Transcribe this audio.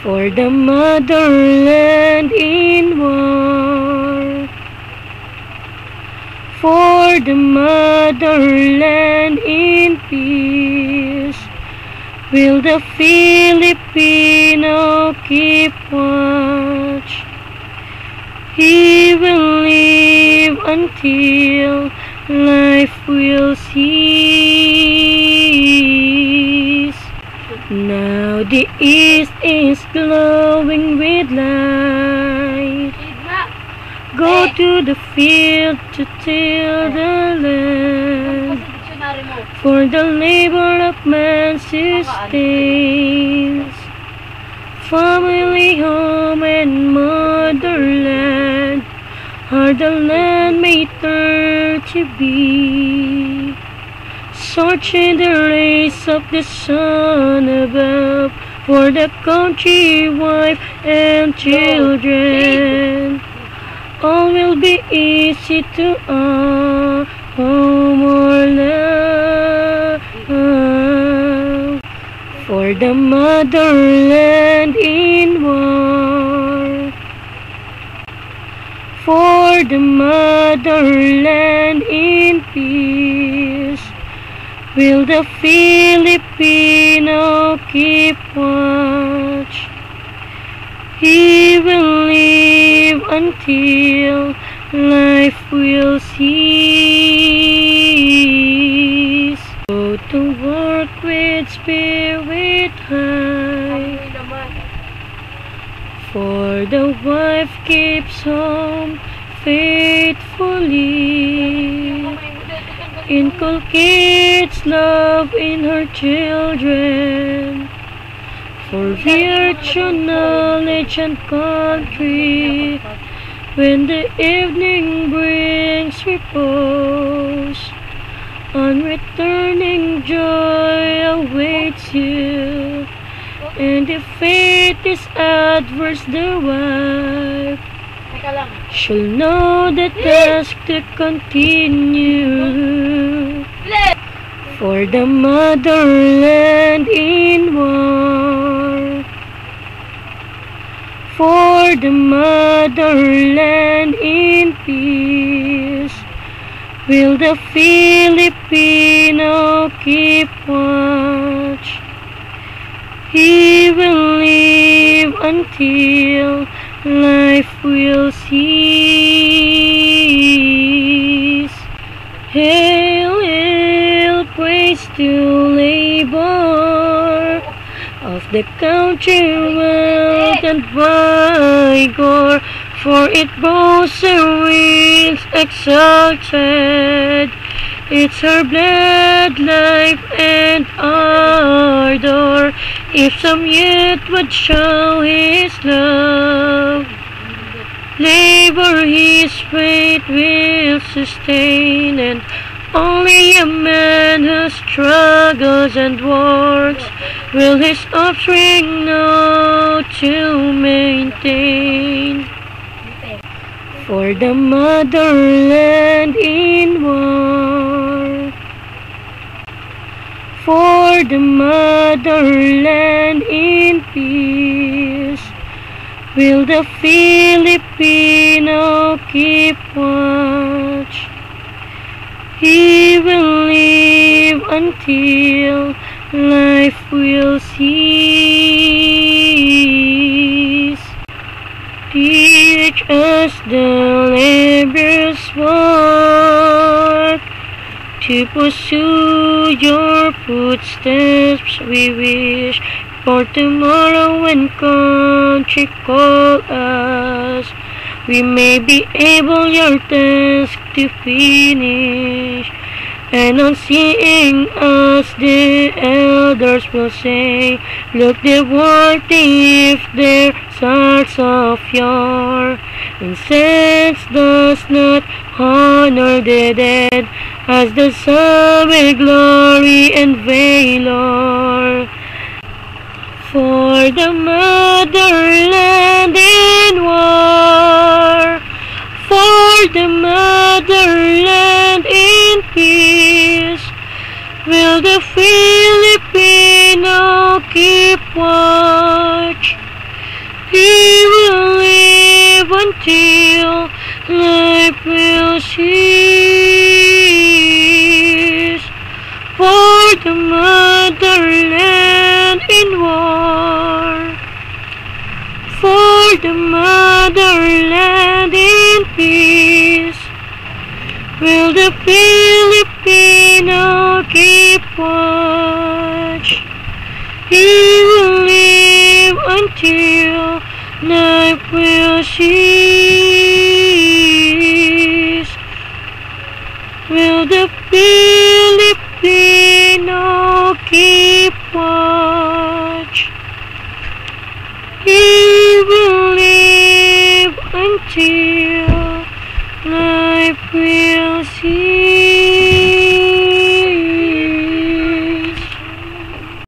For the motherland in war, for the motherland in peace, will the Filipino keep watch. He will live until life will cease. Now the east is glowing with light. Go to the field to till the land, for the labor of man sustains. Family, home, and motherland are the land made there to be. Searching the rays of the sun above for the country, wife, and children. All will be easy to our home or love. For the motherland in war, for the motherland in peace, will the Filipino keep watch. He will live until life will cease. Go to work with spirit high, for the wife keeps home faithfully, inculcates love in her children, for virtue, knowledge, and country. When the evening brings repose, unreturning joy awaits you. And if fate is adverse, the wife shall know the task to continue. For the motherland in war, for the motherland in peace, will the Filipino keep watch. He will live until life will cease. Hail, hail, praise to labor of the country, wealth and vigor, for it boasts her wings exalted. It's her blood, life, and ardor. If some yet would show his love, labor his faith will sustain, and only a man who struggles and works will his offspring know to maintain. For the motherland in war, for the motherland in peace, will the Filipino keep watch. He will live until life will cease. Teach us the laborious work, to pursue your footsteps we wish, for tomorrow when country call us, we may be able your task to finish. And on seeing us the elders will say, look, they're worthy if their hearts of yore, and sense does not honor the dead as the sun with glory and valor. For the motherland in war, for the motherland in peace, will the Filipino keep watch. will cease for the motherland in war, for the motherland in peace. Will the Filipino keep watch? He will live until night will see.